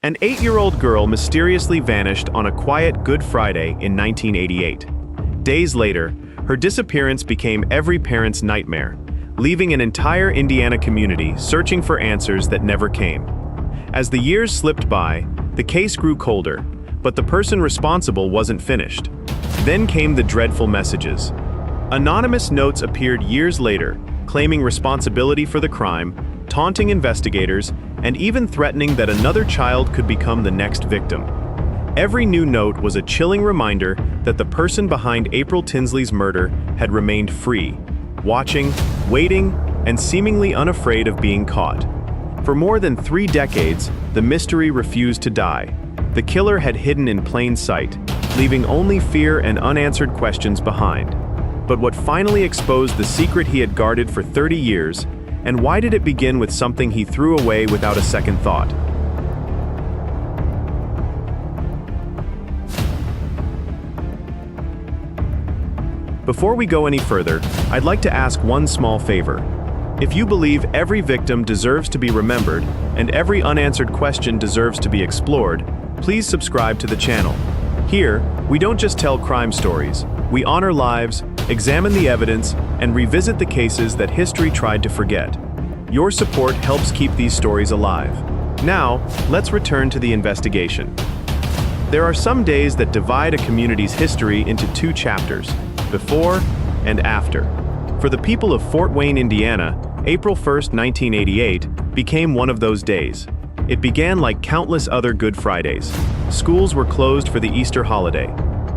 An 8-year-old girl mysteriously vanished on a quiet Good Friday in 1988. Days later, her disappearance became every parent's nightmare, leaving an entire Indiana community searching for answers that never came. As the years slipped by, the case grew colder, but the person responsible wasn't finished. Then came the dreadful messages. Anonymous notes appeared years later, claiming responsibility for the crime, taunting investigators, and even threatening that another child could become the next victim. Every new note was a chilling reminder that the person behind April Tinsley's murder had remained free, watching, waiting, and seemingly unafraid of being caught. For more than 3 decades, the mystery refused to die. The killer had hidden in plain sight, leaving only fear and unanswered questions behind. But what finally exposed the secret he had guarded for 30 years, and why did it begin with something he threw away without a second thought? Before we go any further, I'd like to ask one small favor. If you believe every victim deserves to be remembered and every unanswered question deserves to be explored, please subscribe to the channel. Here, we don't just tell crime stories, we honor lives, examine the evidence, and revisit the cases that history tried to forget. Your support helps keep these stories alive. Now, let's return to the investigation. There are some days that divide a community's history into 2 chapters, before and after. For the people of Fort Wayne, Indiana, April 1st, 1988, became one of those days. It began like countless other Good Fridays. Schools were closed for the Easter holiday.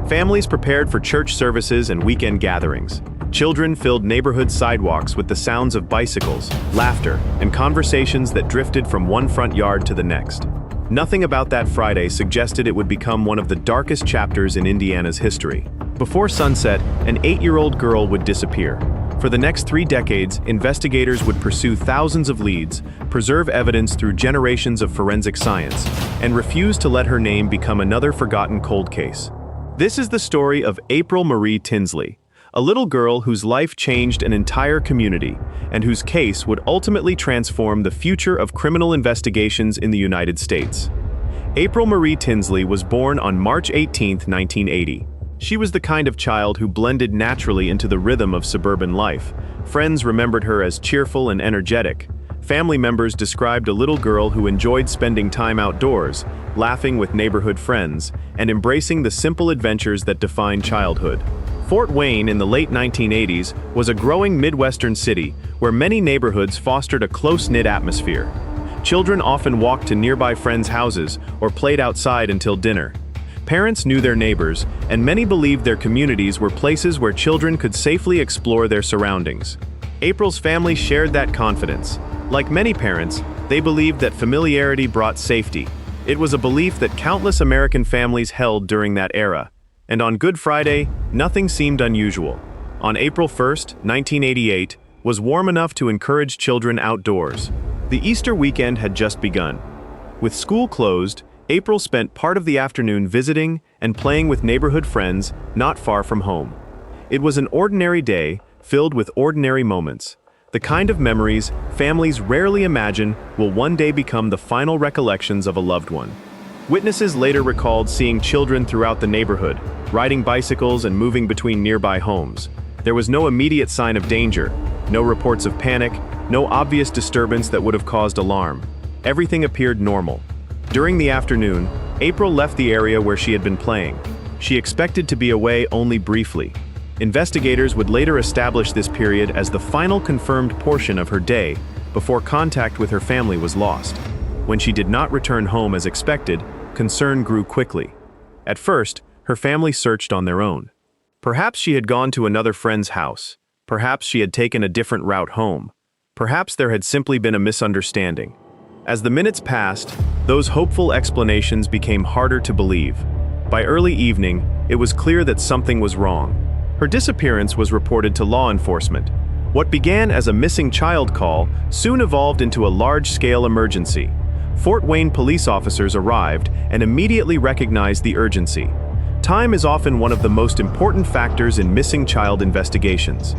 Families prepared for church services and weekend gatherings. Children filled neighborhood sidewalks with the sounds of bicycles, laughter, and conversations that drifted from one front yard to the next. Nothing about that Friday suggested it would become one of the darkest chapters in Indiana's history. Before sunset, an 8-year-old girl would disappear. For the next 3 decades, investigators would pursue thousands of leads, preserve evidence through generations of forensic science, and refuse to let her name become another forgotten cold case. This is the story of April Marie Tinsley, a little girl whose life changed an entire community, and whose case would ultimately transform the future of criminal investigations in the United States. April Marie Tinsley was born on March 18, 1980. She was the kind of child who blended naturally into the rhythm of suburban life. Friends remembered her as cheerful and energetic. Family members described a little girl who enjoyed spending time outdoors, laughing with neighborhood friends, and embracing the simple adventures that define childhood. Fort Wayne in the late 1980s was a growing Midwestern city where many neighborhoods fostered a close-knit atmosphere. Children often walked to nearby friends' houses or played outside until dinner. Parents knew their neighbors, and many believed their communities were places where children could safely explore their surroundings. April's family shared that confidence. Like many parents, they believed that familiarity brought safety. It was a belief that countless American families held during that era. And on Good Friday, nothing seemed unusual. On April 1st, 1988, was warm enough to encourage children outdoors. The Easter weekend had just begun. With school closed, April spent part of the afternoon visiting and playing with neighborhood friends not far from home. It was an ordinary day, filled with ordinary moments. The kind of memories families rarely imagine will one day become the final recollections of a loved one. Witnesses later recalled seeing children throughout the neighborhood, riding bicycles and moving between nearby homes. There was no immediate sign of danger, no reports of panic, no obvious disturbance that would have caused alarm. Everything appeared normal. During the afternoon, April left the area where she had been playing. She expected to be away only briefly. Investigators would later establish this period as the final confirmed portion of her day before contact with her family was lost. When she did not return home as expected, concern grew quickly. At first, her family searched on their own. Perhaps she had gone to another friend's house. Perhaps she had taken a different route home. Perhaps there had simply been a misunderstanding. As the minutes passed, those hopeful explanations became harder to believe. By early evening, it was clear that something was wrong. Her disappearance was reported to law enforcement. What began as a missing child call soon evolved into a large-scale emergency. Fort Wayne police officers arrived and immediately recognized the urgency. Time is often one of the most important factors in missing child investigations.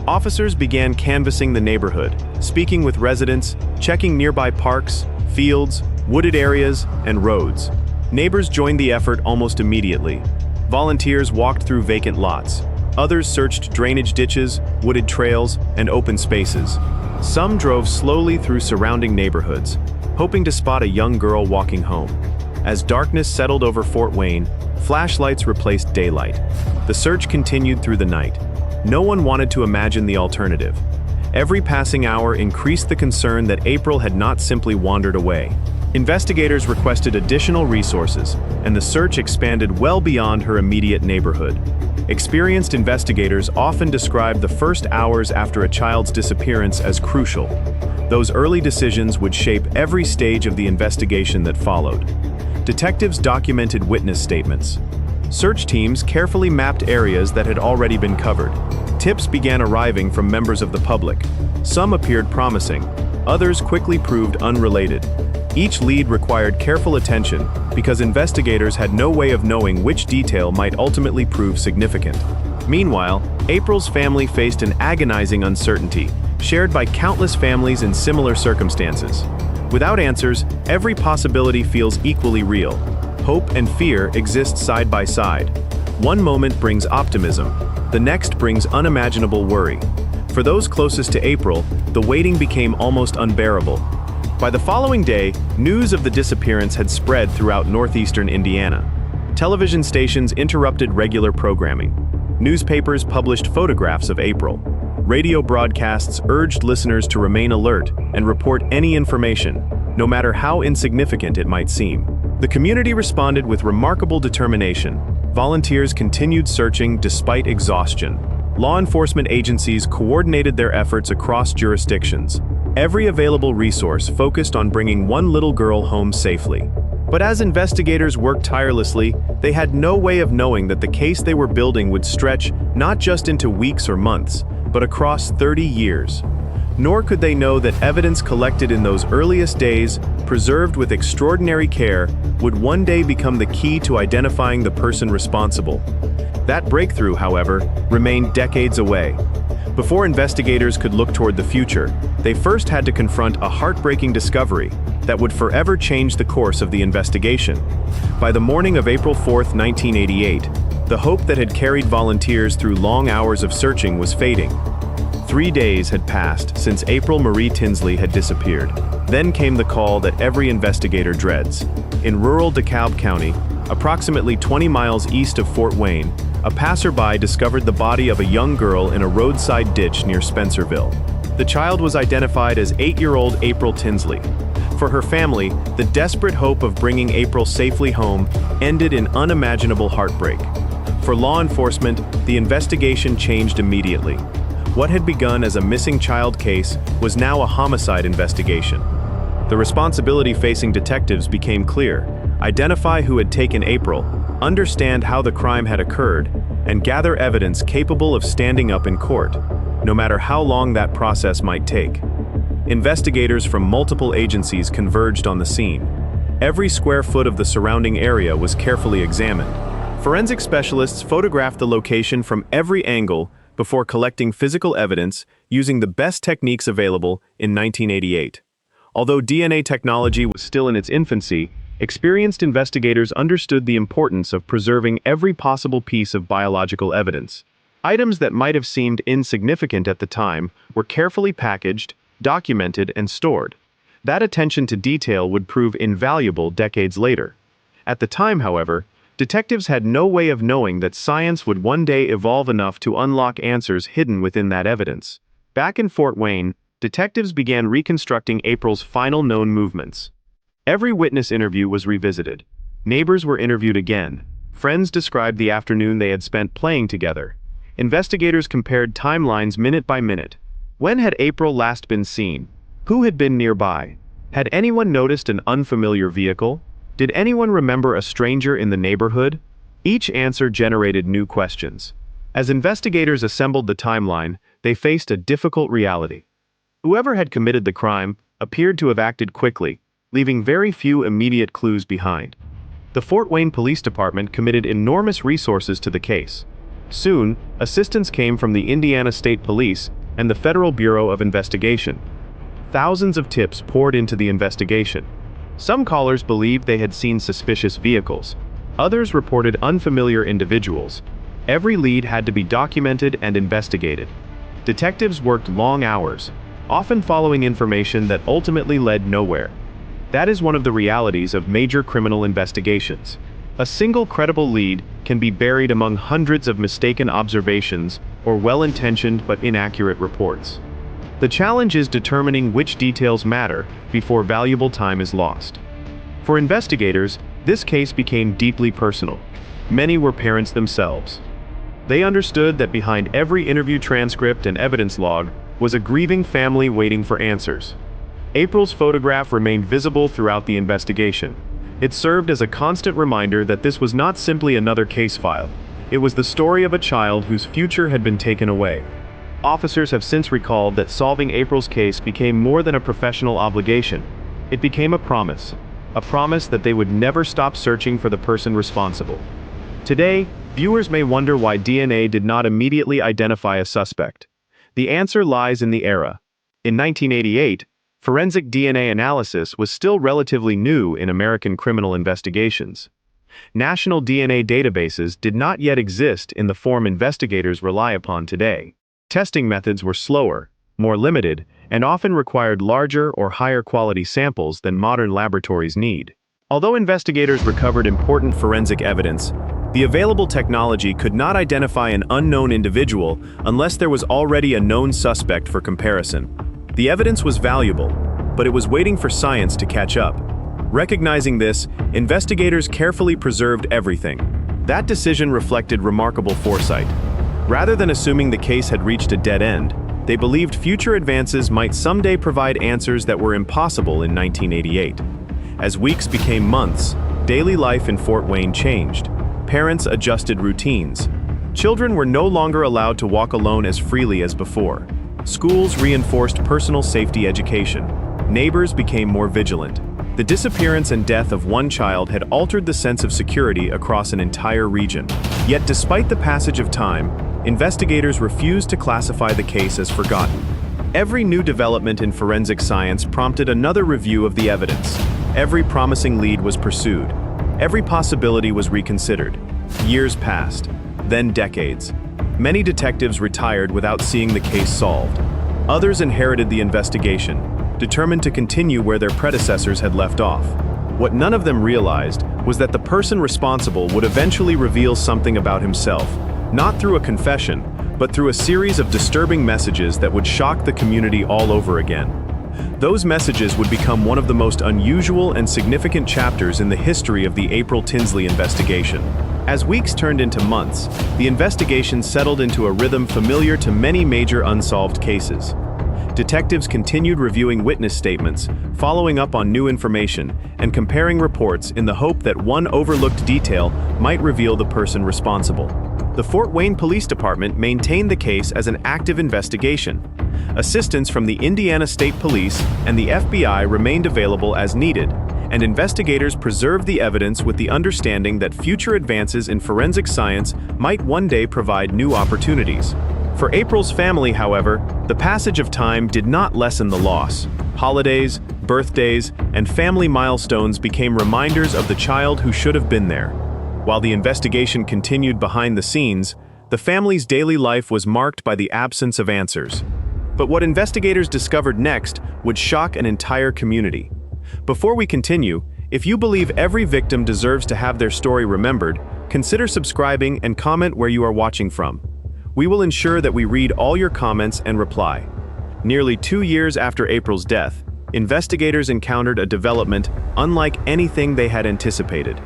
Officers began canvassing the neighborhood, speaking with residents, checking nearby parks, fields, wooded areas, and roads. Neighbors joined the effort almost immediately. Volunteers walked through vacant lots. Others searched drainage ditches, wooded trails, and open spaces. Some drove slowly through surrounding neighborhoods, hoping to spot a young girl walking home. As darkness settled over Fort Wayne, flashlights replaced daylight. The search continued through the night. No one wanted to imagine the alternative. Every passing hour increased the concern that April had not simply wandered away. Investigators requested additional resources, and the search expanded well beyond her immediate neighborhood. Experienced investigators often describe the first hours after a child's disappearance as crucial. Those early decisions would shape every stage of the investigation that followed. Detectives documented witness statements. Search teams carefully mapped areas that had already been covered. Tips began arriving from members of the public. Some appeared promising, others quickly proved unrelated. Each lead required careful attention because investigators had no way of knowing which detail might ultimately prove significant. Meanwhile, April's family faced an agonizing uncertainty, shared by countless families in similar circumstances. Without answers, every possibility feels equally real. Hope and fear exist side by side. One moment brings optimism, the next brings unimaginable worry. For those closest to April, the waiting became almost unbearable. By the following day, news of the disappearance had spread throughout northeastern Indiana. Television stations interrupted regular programming. Newspapers published photographs of April. Radio broadcasts urged listeners to remain alert and report any information, no matter how insignificant it might seem. The community responded with remarkable determination. Volunteers continued searching despite exhaustion. Law enforcement agencies coordinated their efforts across jurisdictions. Every available resource focused on bringing one little girl home safely. But as investigators worked tirelessly, they had no way of knowing that the case they were building would stretch not just into weeks or months, but across 30 years. Nor could they know that evidence collected in those earliest days, preserved with extraordinary care, would one day become the key to identifying the person responsible. That breakthrough, however, remained decades away. Before investigators could look toward the future, they first had to confront a heartbreaking discovery that would forever change the course of the investigation. By the morning of April 4, 1988, the hope that had carried volunteers through long hours of searching was fading. 3 days had passed since April Marie Tinsley had disappeared. Then came the call that every investigator dreads. In rural DeKalb County, approximately 20 miles east of Fort Wayne, a passerby discovered the body of a young girl in a roadside ditch near Spencerville. The child was identified as 8-year-old April Tinsley. For her family, the desperate hope of bringing April safely home ended in unimaginable heartbreak. For law enforcement, the investigation changed immediately. What had begun as a missing child case was now a homicide investigation. The responsibility facing detectives became clear: identify who had taken April, understand how the crime had occurred, and gather evidence capable of standing up in court, no matter how long that process might take. Investigators from multiple agencies converged on the scene. Every square foot of the surrounding area was carefully examined. Forensic specialists photographed the location from every angle before collecting physical evidence using the best techniques available in 1988. Although DNA technology was still in its infancy, experienced investigators understood the importance of preserving every possible piece of biological evidence. Items that might have seemed insignificant at the time were carefully packaged, documented, and stored. That attention to detail would prove invaluable decades later. At the time, however, detectives had no way of knowing that science would one day evolve enough to unlock answers hidden within that evidence. Back in Fort Wayne, detectives began reconstructing April's final known movements. Every witness interview was revisited. Neighbors were interviewed again. Friends described the afternoon they had spent playing together. Investigators compared timelines minute by minute. When had April last been seen? Who had been nearby? Had anyone noticed an unfamiliar vehicle? Did anyone remember a stranger in the neighborhood? Each answer generated new questions. As investigators assembled the timeline, they faced a difficult reality. Whoever had committed the crime appeared to have acted quickly, leaving very few immediate clues behind. The Fort Wayne Police Department committed enormous resources to the case. Soon, assistance came from the Indiana State Police and the Federal Bureau of Investigation. Thousands of tips poured into the investigation. Some callers believed they had seen suspicious vehicles. Others reported unfamiliar individuals. Every lead had to be documented and investigated. Detectives worked long hours, often following information that ultimately led nowhere. That is one of the realities of major criminal investigations. A single credible lead can be buried among hundreds of mistaken observations or well-intentioned but inaccurate reports. The challenge is determining which details matter before valuable time is lost. For investigators, this case became deeply personal. Many were parents themselves. They understood that behind every interview transcript and evidence log was a grieving family waiting for answers. April's photograph remained visible throughout the investigation. It served as a constant reminder that this was not simply another case file. It was the story of a child whose future had been taken away. Officers have since recalled that solving April's case became more than a professional obligation. It became a promise that they would never stop searching for the person responsible. Today, viewers may wonder why DNA did not immediately identify a suspect. The answer lies in the era. In 1988, forensic DNA analysis was still relatively new in American criminal investigations. National DNA databases did not yet exist in the form investigators rely upon today. Testing methods were slower, more limited, and often required larger or higher quality samples than modern laboratories need. Although investigators recovered important forensic evidence, the available technology could not identify an unknown individual unless there was already a known suspect for comparison. The evidence was valuable, but it was waiting for science to catch up. Recognizing this, investigators carefully preserved everything. That decision reflected remarkable foresight. Rather than assuming the case had reached a dead end, they believed future advances might someday provide answers that were impossible in 1988. As weeks became months, daily life in Fort Wayne changed. Parents adjusted routines. Children were no longer allowed to walk alone as freely as before. Schools reinforced personal safety education. Neighbors became more vigilant. The disappearance and death of one child had altered the sense of security across an entire region. Yet despite the passage of time, investigators refused to classify the case as forgotten. Every new development in forensic science prompted another review of the evidence. Every promising lead was pursued. Every possibility was reconsidered. Years passed, then decades. Many detectives retired without seeing the case solved. Others inherited the investigation, determined to continue where their predecessors had left off. What none of them realized was that the person responsible would eventually reveal something about himself, not through a confession, but through a series of disturbing messages that would shock the community all over again. Those messages would become one of the most unusual and significant chapters in the history of the April Tinsley investigation. As weeks turned into months, the investigation settled into a rhythm familiar to many major unsolved cases. Detectives continued reviewing witness statements, following up on new information, and comparing reports in the hope that one overlooked detail might reveal the person responsible. The Fort Wayne Police Department maintained the case as an active investigation. Assistance from the Indiana State Police and the FBI remained available as needed, and investigators preserved the evidence with the understanding that future advances in forensic science might one day provide new opportunities. For April's family, however, the passage of time did not lessen the loss. Holidays, birthdays, and family milestones became reminders of the child who should have been there. While the investigation continued behind the scenes, the family's daily life was marked by the absence of answers. But what investigators discovered next would shock an entire community. Before we continue, if you believe every victim deserves to have their story remembered, consider subscribing and comment where you are watching from. We will ensure that we read all your comments and reply. Nearly 2 years after April's death, investigators encountered a development unlike anything they had anticipated.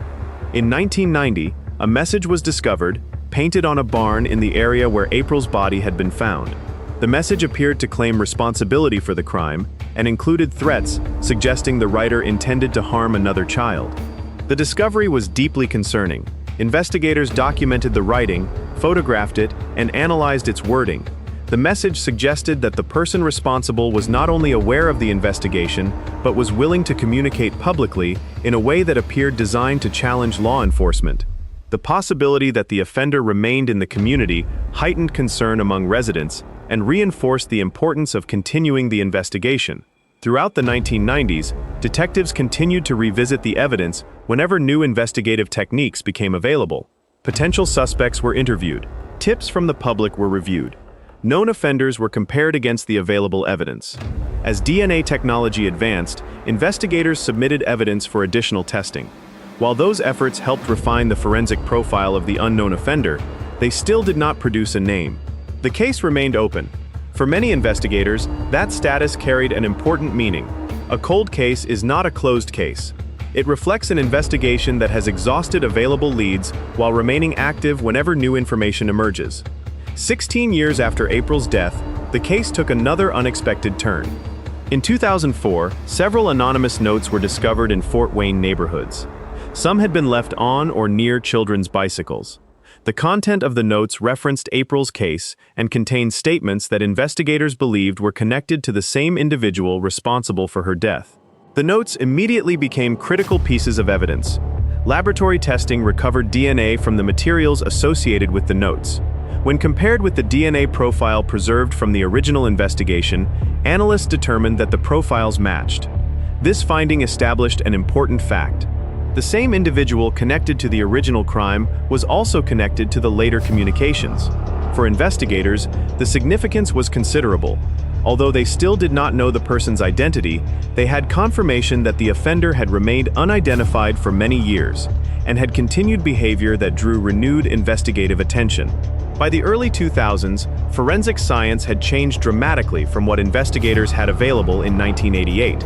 In 1990, a message was discovered, painted on a barn in the area where April's body had been found. The message appeared to claim responsibility for the crime and included threats suggesting the writer intended to harm another child. The discovery was deeply concerning. Investigators documented the writing, photographed it, and analyzed its wording. The message suggested that the person responsible was not only aware of the investigation, but was willing to communicate publicly in a way that appeared designed to challenge law enforcement. The possibility that the offender remained in the community heightened concern among residents and reinforced the importance of continuing the investigation. Throughout the 1990s, detectives continued to revisit the evidence whenever new investigative techniques became available. Potential suspects were interviewed, tips from the public were reviewed. Known offenders were compared against the available evidence. As DNA technology advanced, investigators submitted evidence for additional testing. While those efforts helped refine the forensic profile of the unknown offender, they still did not produce a name. The case remained open. For many investigators, that status carried an important meaning. A cold case is not a closed case. It reflects an investigation that has exhausted available leads while remaining active whenever new information emerges. 16 years after April's death, the case took another unexpected turn. In 2004, several anonymous notes were discovered in Fort Wayne neighborhoods. Some had been left on or near children's bicycles. The content of the notes referenced April's case and contained statements that investigators believed were connected to the same individual responsible for her death. The notes immediately became critical pieces of evidence. Laboratory testing recovered DNA from the materials associated with the notes. When compared with the DNA profile preserved from the original investigation, analysts determined that the profiles matched. This finding established an important fact. The same individual connected to the original crime was also connected to the later communications. For investigators, the significance was considerable. Although they still did not know the person's identity, they had confirmation that the offender had remained unidentified for many years and had continued behavior that drew renewed investigative attention. By the early 2000s, forensic science had changed dramatically from what investigators had available in 1988.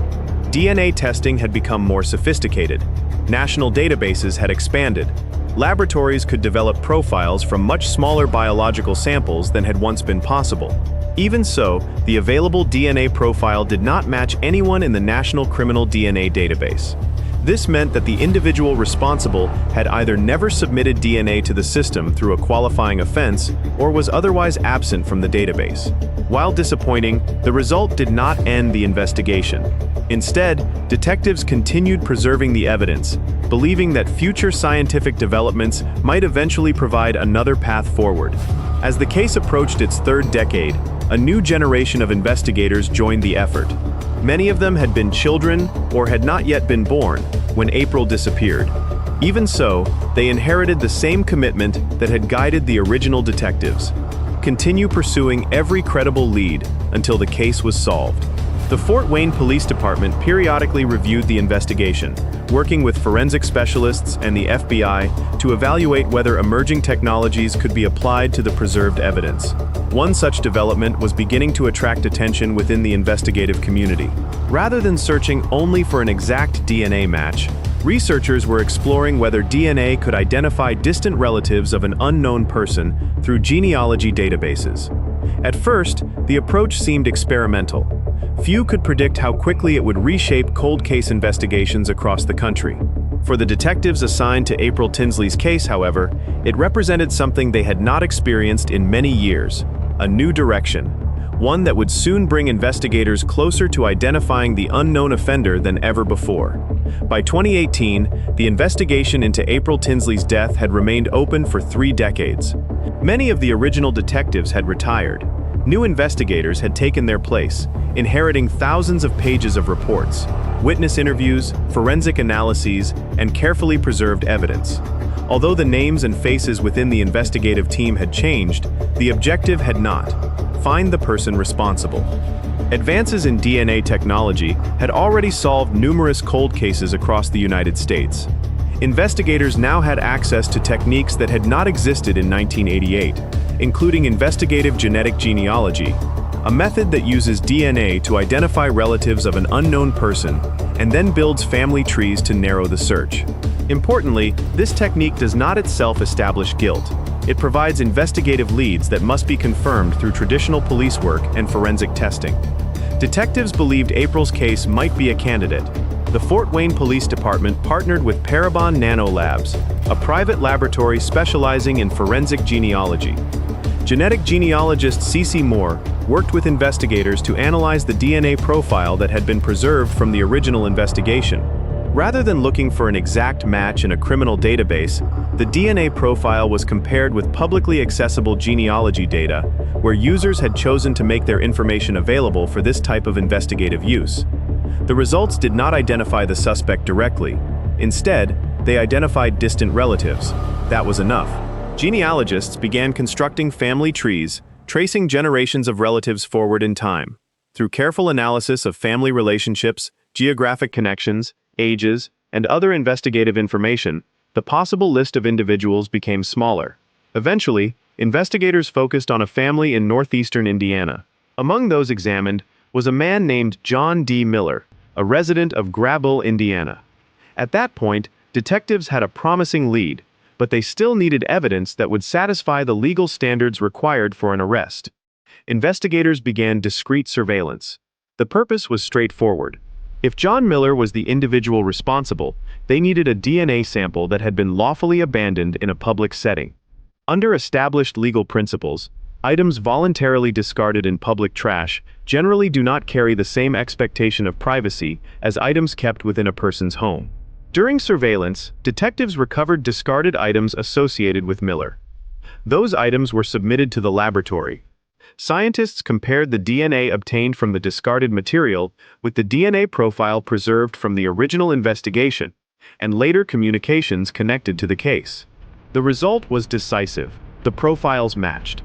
DNA testing had become more sophisticated. National databases had expanded. Laboratories could develop profiles from much smaller biological samples than had once been possible. Even so, the available DNA profile did not match anyone in the National Criminal DNA Database. This meant that the individual responsible had either never submitted DNA to the system through a qualifying offense or was otherwise absent from the database. While disappointing, the result did not end the investigation. Instead, detectives continued preserving the evidence, believing that future scientific developments might eventually provide another path forward. As the case approached its third decade, a new generation of investigators joined the effort. Many of them had been children or had not yet been born when April disappeared. Even so, they inherited the same commitment that had guided the original detectives: continue pursuing every credible lead until the case was solved. The Fort Wayne Police Department periodically reviewed the investigation, working with forensic specialists and the FBI to evaluate whether emerging technologies could be applied to the preserved evidence. One such development was beginning to attract attention within the investigative community. Rather than searching only for an exact DNA match, researchers were exploring whether DNA could identify distant relatives of an unknown person through genealogy databases. At first, the approach seemed experimental. Few could predict how quickly it would reshape cold case investigations across the country. For the detectives assigned to April Tinsley's case, however, it represented something they had not experienced in many years: a new direction, one that would soon bring investigators closer to identifying the unknown offender than ever before. By 2018, the investigation into April Tinsley's death had remained open for 3 decades. Many of the original detectives had retired. New investigators had taken their place, inheriting thousands of pages of reports, witness interviews, forensic analyses, and carefully preserved evidence. Although the names and faces within the investigative team had changed, the objective had not: find the person responsible. Advances in DNA technology had already solved numerous cold cases across the United States. Investigators now had access to techniques that had not existed in 1988, including investigative genetic genealogy, a method that uses DNA to identify relatives of an unknown person and then builds family trees to narrow the search. Importantly, this technique does not itself establish guilt. It provides investigative leads that must be confirmed through traditional police work and forensic testing. Detectives believed April's case might be a candidate. The Fort Wayne Police Department partnered with Parabon Nanolabs, a private laboratory specializing in forensic genealogy. Genetic genealogist C.C. Moore worked with investigators to analyze the DNA profile that had been preserved from the original investigation. Rather than looking for an exact match in a criminal database, the DNA profile was compared with publicly accessible genealogy data, where users had chosen to make their information available for this type of investigative use. The results did not identify the suspect directly. Instead, they identified distant relatives. That was enough. Genealogists began constructing family trees, tracing generations of relatives forward in time. Through careful analysis of family relationships, geographic connections, ages, and other investigative information, the possible list of individuals became smaller. Eventually, investigators focused on a family in northeastern Indiana. Among those examined was a man named John D. Miller, a resident of Grabble, Indiana. At that point, detectives had a promising lead, but they still needed evidence that would satisfy the legal standards required for an arrest. Investigators began discreet surveillance. The purpose was straightforward. If John Miller was the individual responsible, they needed a DNA sample that had been lawfully abandoned in a public setting. Under established legal principles, items voluntarily discarded in public trash generally do not carry the same expectation of privacy as items kept within a person's home. During surveillance, detectives recovered discarded items associated with Miller. Those items were submitted to the laboratory. Scientists compared the DNA obtained from the discarded material with the DNA profile preserved from the original investigation and later communications connected to the case. The result was decisive. The profiles matched.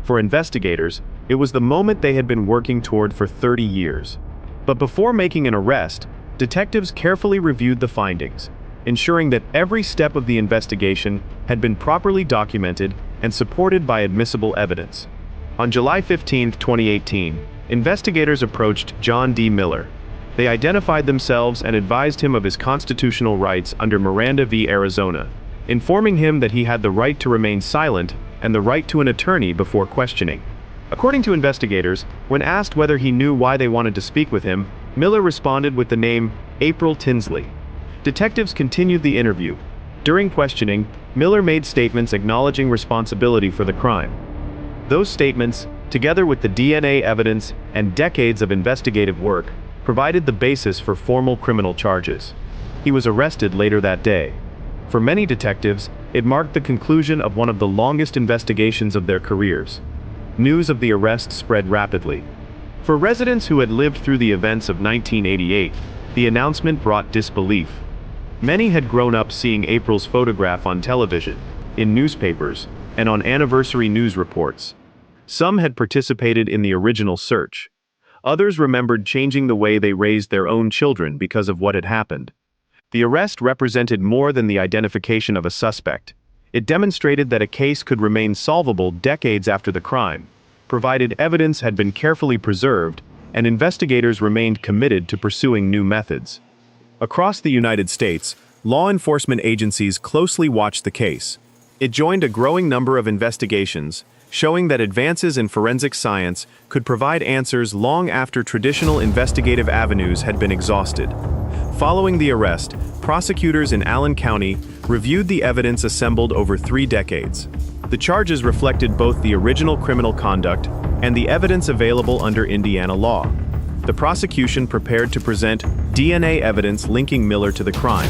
For investigators, it was the moment they had been working toward for 30 years. But before making an arrest, detectives carefully reviewed the findings, ensuring that every step of the investigation had been properly documented and supported by admissible evidence. On July 15, 2018, investigators approached John D. Miller. They identified themselves and advised him of his constitutional rights under Miranda v. Arizona, informing him that he had the right to remain silent and the right to an attorney before questioning. According to investigators, when asked whether he knew why they wanted to speak with him, Miller responded with the name April Tinsley. Detectives continued the interview. During questioning, Miller made statements acknowledging responsibility for the crime. Those statements, together with the DNA evidence and decades of investigative work, provided the basis for formal criminal charges. He was arrested later that day. For many detectives, it marked the conclusion of one of the longest investigations of their careers. News of the arrest spread rapidly. For residents who had lived through the events of 1988, the announcement brought disbelief. Many had grown up seeing April's photograph on television, in newspapers, and on anniversary news reports. Some had participated in the original search. Others remembered changing the way they raised their own children because of what had happened. The arrest represented more than the identification of a suspect. It demonstrated that a case could remain solvable decades after the crime, provided evidence had been carefully preserved and investigators remained committed to pursuing new methods. Across the United States, law enforcement agencies closely watched the case. It joined a growing number of investigations, showing that advances in forensic science could provide answers long after traditional investigative avenues had been exhausted. Following the arrest, prosecutors in Allen County reviewed the evidence assembled over 3 decades. The charges reflected both the original criminal conduct and the evidence available under Indiana law. The prosecution prepared to present DNA evidence linking Miller to the crime,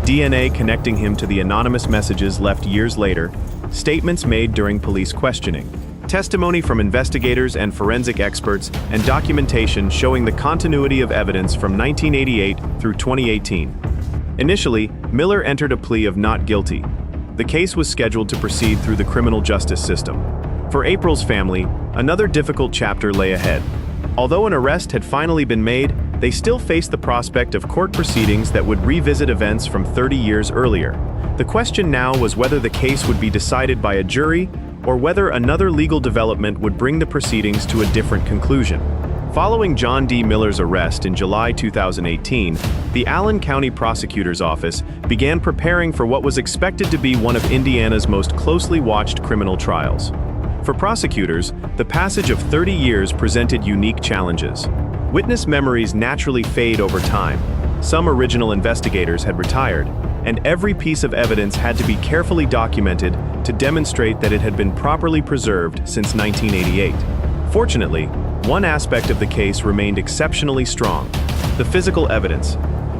DNA connecting him to the anonymous messages left years later, statements made during police questioning, testimony from investigators and forensic experts, and documentation showing the continuity of evidence from 1988 through 2018. Initially, Miller entered a plea of not guilty. The case was scheduled to proceed through the criminal justice system. For April's family, another difficult chapter lay ahead. Although an arrest had finally been made, they still faced the prospect of court proceedings that would revisit events from 30 years earlier. The question now was whether the case would be decided by a jury or whether another legal development would bring the proceedings to a different conclusion. Following John D. Miller's arrest in July 2018, the Allen County Prosecutor's Office began preparing for what was expected to be one of Indiana's most closely watched criminal trials. For prosecutors, the passage of 30 years presented unique challenges. Witness memories naturally fade over time. Some original investigators had retired, and every piece of evidence had to be carefully documented to demonstrate that it had been properly preserved since 1988. Fortunately, one aspect of the case remained exceptionally strong: the physical evidence.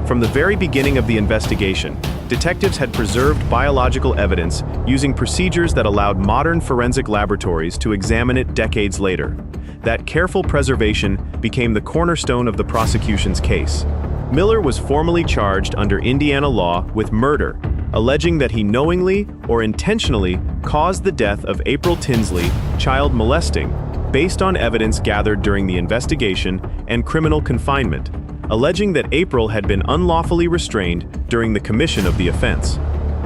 From the very beginning of the investigation, detectives had preserved biological evidence using procedures that allowed modern forensic laboratories to examine it decades later. that careful preservation became the cornerstone of the prosecution's case. Miller was formally charged under Indiana law with murder, alleging that he knowingly or intentionally caused the death of April Tinsley, child molesting, based on evidence gathered during the investigation, and criminal confinement, alleging that April had been unlawfully restrained during the commission of the offense.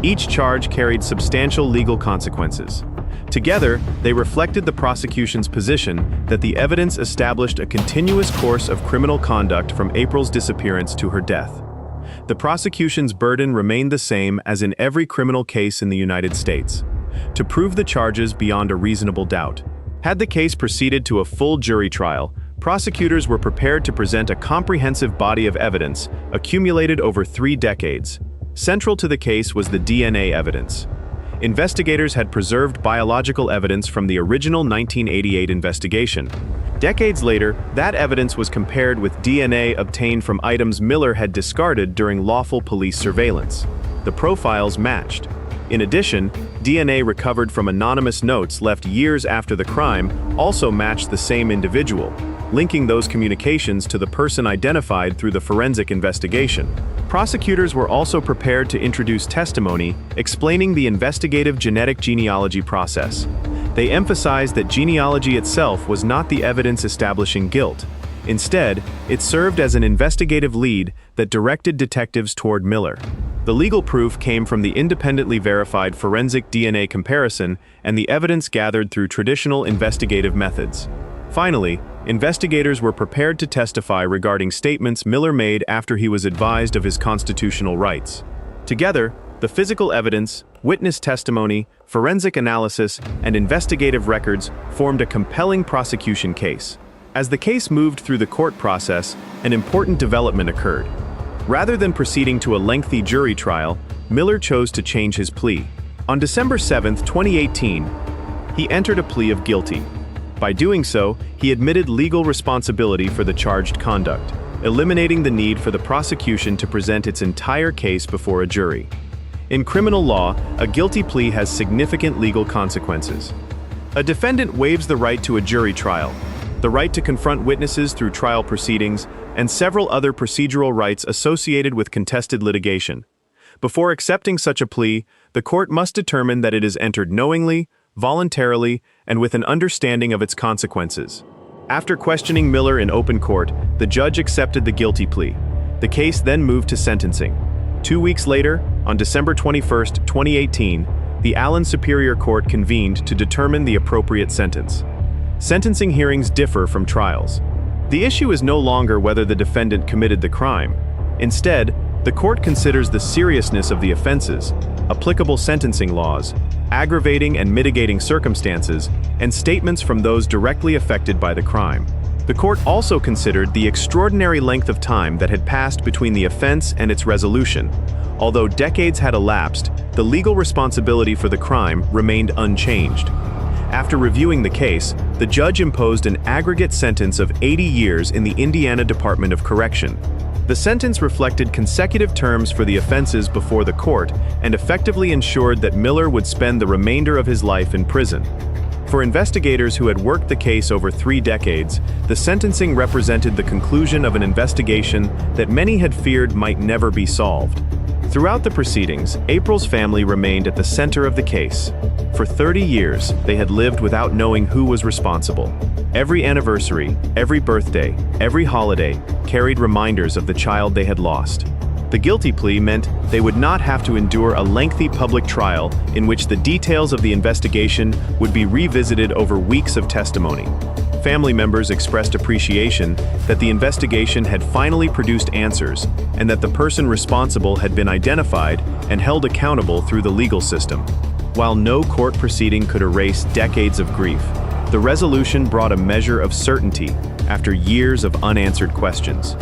Each charge carried substantial legal consequences. Together, they reflected the prosecution's position that the evidence established a continuous course of criminal conduct from April's disappearance to her death. The prosecution's burden remained the same as in every criminal case in the United States: to prove the charges beyond a reasonable doubt. Had the case proceeded to a full jury trial, prosecutors were prepared to present a comprehensive body of evidence accumulated over 3 decades. Central to the case was the DNA evidence. Investigators had preserved biological evidence from the original 1988 investigation. Decades later, that evidence was compared with DNA obtained from items Miller had discarded during lawful police surveillance. The profiles matched. In addition, DNA recovered from anonymous notes left years after the crime also matched the same individual, linking those communications to the person identified through the forensic investigation. Prosecutors were also prepared to introduce testimony explaining the investigative genetic genealogy process. They emphasized that genealogy itself was not the evidence establishing guilt. Instead, it served as an investigative lead that directed detectives toward Miller. The legal proof came from the independently verified forensic DNA comparison and the evidence gathered through traditional investigative methods. Finally, investigators were prepared to testify regarding statements Miller made after he was advised of his constitutional rights. Together, the physical evidence, witness testimony, forensic analysis, and investigative records formed a compelling prosecution case. As the case moved through the court process, an important development occurred. Rather than proceeding to a lengthy jury trial, Miller chose to change his plea. On December 7, 2018, he entered a plea of guilty. By doing so, he admitted legal responsibility for the charged conduct, eliminating the need for the prosecution to present its entire case before a jury. In criminal law, a guilty plea has significant legal consequences. A defendant waives the right to a jury trial, the right to confront witnesses through trial proceedings, and several other procedural rights associated with contested litigation. Before accepting such a plea, the court must determine that it is entered knowingly, voluntarily, and with an understanding of its consequences. After questioning Miller in open court, the judge accepted the guilty plea. The case then moved to sentencing. 2 weeks later, on December 21, 2018, the Allen Superior Court convened to determine the appropriate sentence. Sentencing hearings differ from trials. The issue is no longer whether the defendant committed the crime. Instead, the court considers the seriousness of the offenses, applicable sentencing laws, aggravating and mitigating circumstances, and statements from those directly affected by the crime. The court also considered the extraordinary length of time that had passed between the offense and its resolution. Although decades had elapsed, the legal responsibility for the crime remained unchanged. After reviewing the case, the judge imposed an aggregate sentence of 80 years in the Indiana Department of Correction. The sentence reflected consecutive terms for the offenses before the court and effectively ensured that Miller would spend the remainder of his life in prison. For investigators who had worked the case over 3 decades, the sentencing represented the conclusion of an investigation that many had feared might never be solved. Throughout the proceedings, April's family remained at the center of the case. For 30 years, they had lived without knowing who was responsible. Every anniversary, every birthday, every holiday carried reminders of the child they had lost. The guilty plea meant they would not have to endure a lengthy public trial in which the details of the investigation would be revisited over weeks of testimony. Family members expressed appreciation that the investigation had finally produced answers and that the person responsible had been identified and held accountable through the legal system. While no court proceeding could erase decades of grief, the resolution brought a measure of certainty after years of unanswered questions.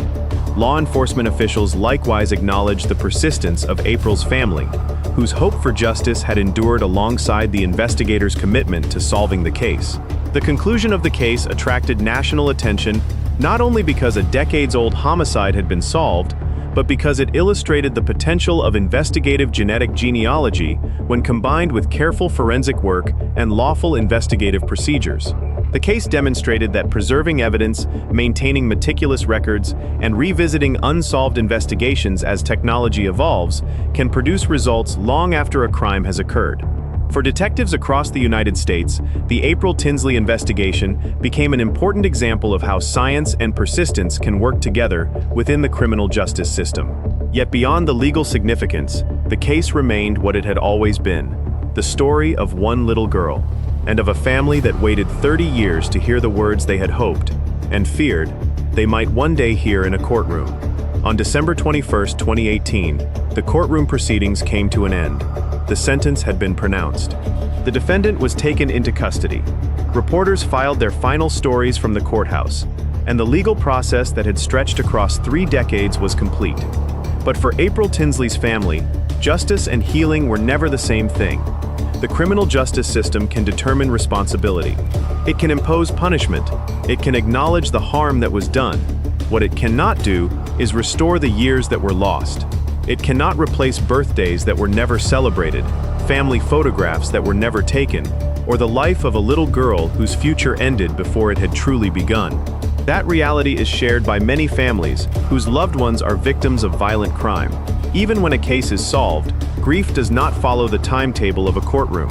Law enforcement officials likewise acknowledged the persistence of April's family, whose hope for justice had endured alongside the investigators' commitment to solving the case. The conclusion of the case attracted national attention not only because a decades-old homicide had been solved, but because it illustrated the potential of investigative genetic genealogy when combined with careful forensic work and lawful investigative procedures. The case demonstrated that preserving evidence, maintaining meticulous records, and revisiting unsolved investigations as technology evolves can produce results long after a crime has occurred. For detectives across the United States, the April Tinsley investigation became an important example of how science and persistence can work together within the criminal justice system. Yet beyond the legal significance, the case remained what it had always been: the story of one little girl, and of a family that waited 30 years to hear the words they had hoped and feared they might one day hear in a courtroom. On December 21, 2018, the courtroom proceedings came to an end. The sentence had been pronounced. The defendant was taken into custody. Reporters filed their final stories from the courthouse, and the legal process that had stretched across 3 decades was complete. But for April Tinsley's family, justice and healing were never the same thing. The criminal justice system can determine responsibility. It can impose punishment. It can acknowledge the harm that was done. What it cannot do is restore the years that were lost. It cannot replace birthdays that were never celebrated, family photographs that were never taken, or the life of a little girl whose future ended before it had truly begun. That reality is shared by many families whose loved ones are victims of violent crime. Even when a case is solved, grief does not follow the timetable of a courtroom.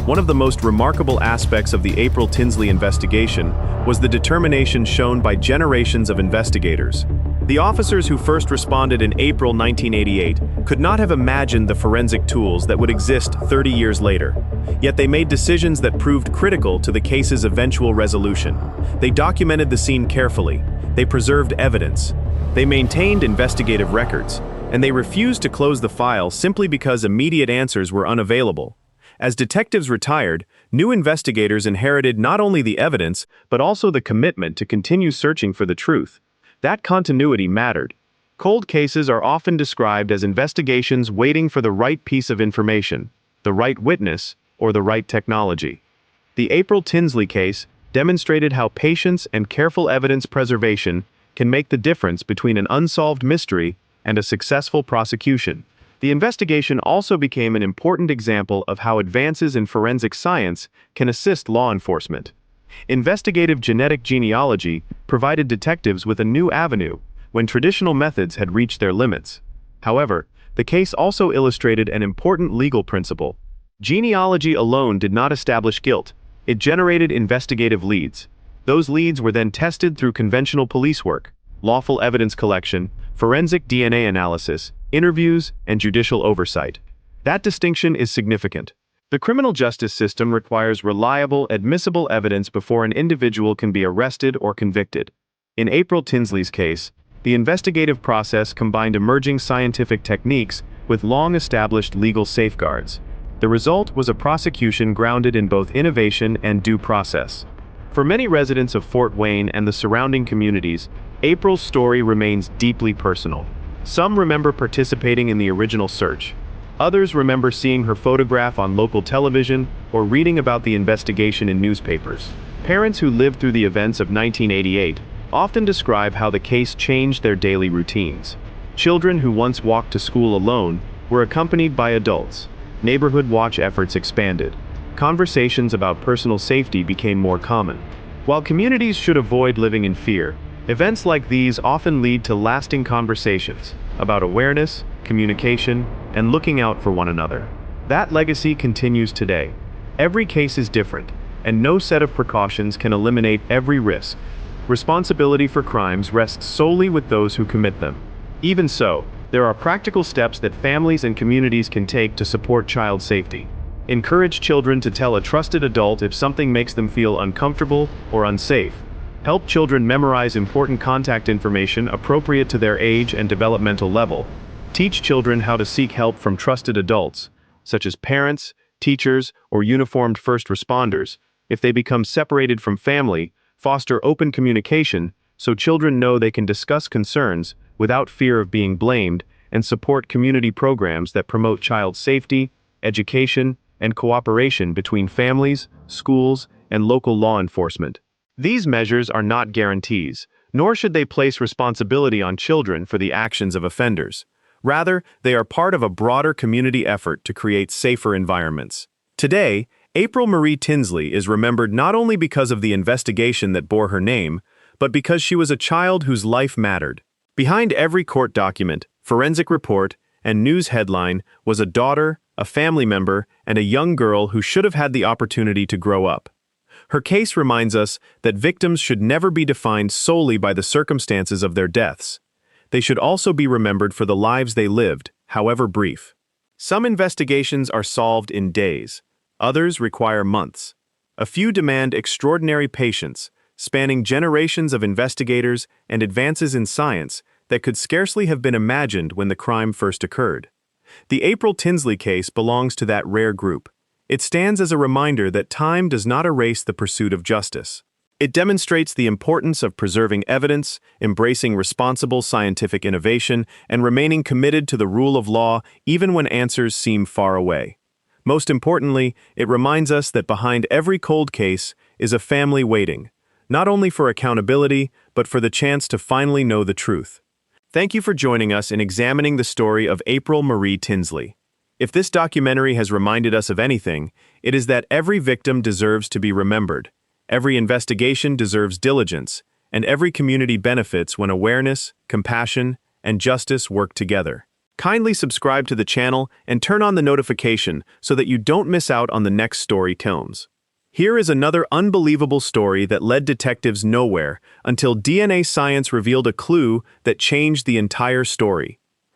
One of the most remarkable aspects of the April Tinsley investigation was the determination shown by generations of investigators. The officers who first responded in April 1988 could not have imagined the forensic tools that would exist 30 years later. Yet they made decisions that proved critical to the case's eventual resolution. They documented the scene carefully. They preserved evidence. They maintained investigative records. And they refused to close the file simply because immediate answers were unavailable. As detectives retired, new investigators inherited not only the evidence, but also the commitment to continue searching for the truth. That continuity mattered. Cold cases are often described as investigations waiting for the right piece of information, the right witness, or the right technology. The April Tinsley case demonstrated how patience and careful evidence preservation can make the difference between an unsolved mystery and a successful prosecution. The investigation also became an important example of how advances in forensic science can assist law enforcement. Investigative genetic genealogy provided detectives with a new avenue when traditional methods had reached their limits. However, the case also illustrated an important legal principle. Genealogy alone did not establish guilt. It generated investigative leads. Those leads were then tested through conventional police work, lawful evidence collection, forensic DNA analysis, interviews, and judicial oversight. That distinction is significant. The criminal justice system requires reliable, admissible evidence before an individual can be arrested or convicted. In April Tinsley's case, the investigative process combined emerging scientific techniques with long-established legal safeguards. The result was a prosecution grounded in both innovation and due process. For many residents of Fort Wayne and the surrounding communities, April's story remains deeply personal. Some remember participating in the original search. Others remember seeing her photograph on local television or reading about the investigation in newspapers. Parents who lived through the events of 1988 often describe how the case changed their daily routines. Children who once walked to school alone were accompanied by adults. Neighborhood watch efforts expanded. Conversations about personal safety became more common. While communities should avoid living in fear, events like these often lead to lasting conversations about awareness, communication, and looking out for one another. That legacy continues today. Every case is different, and no set of precautions can eliminate every risk. Responsibility for crimes rests solely with those who commit them. Even so, there are practical steps that families and communities can take to support child safety. Encourage children to tell a trusted adult if something makes them feel uncomfortable or unsafe. Help children memorize important contact information appropriate to their age and developmental level. Teach children how to seek help from trusted adults, such as parents, teachers, or uniformed first responders. If they become separated from family, foster open communication so children know they can discuss concerns without fear of being blamed, and support community programs that promote child safety, education, and cooperation between families, schools, and local law enforcement. These measures are not guarantees, nor should they place responsibility on children for the actions of offenders. Rather, they are part of a broader community effort to create safer environments. Today, April Marie Tinsley is remembered not only because of the investigation that bore her name, but because she was a child whose life mattered. Behind every court document, forensic report, and news headline was a daughter, a family member, and a young girl who should have had the opportunity to grow up. Her case reminds us that victims should never be defined solely by the circumstances of their deaths. They should also be remembered for the lives they lived, however brief. Some investigations are solved in days. Others require months. A few demand extraordinary patience, spanning generations of investigators and advances in science that could scarcely have been imagined when the crime first occurred. The April Tinsley case belongs to that rare group. It stands as a reminder that time does not erase the pursuit of justice. It demonstrates the importance of preserving evidence, embracing responsible scientific innovation, and remaining committed to the rule of law even when answers seem far away. Most importantly, it reminds us that behind every cold case is a family waiting, not only for accountability, but for the chance to finally know the truth. Thank you for joining us in examining the story of April Marie Tinsley. If this documentary has reminded us of anything, it is that every victim deserves to be remembered, every investigation deserves diligence, and every community benefits when awareness, compassion, and justice work together. Kindly subscribe to the channel and turn on the notification so that you don't miss out on the next story tomes. Here is another unbelievable story that led detectives nowhere until DNA science revealed a clue that changed the entire story.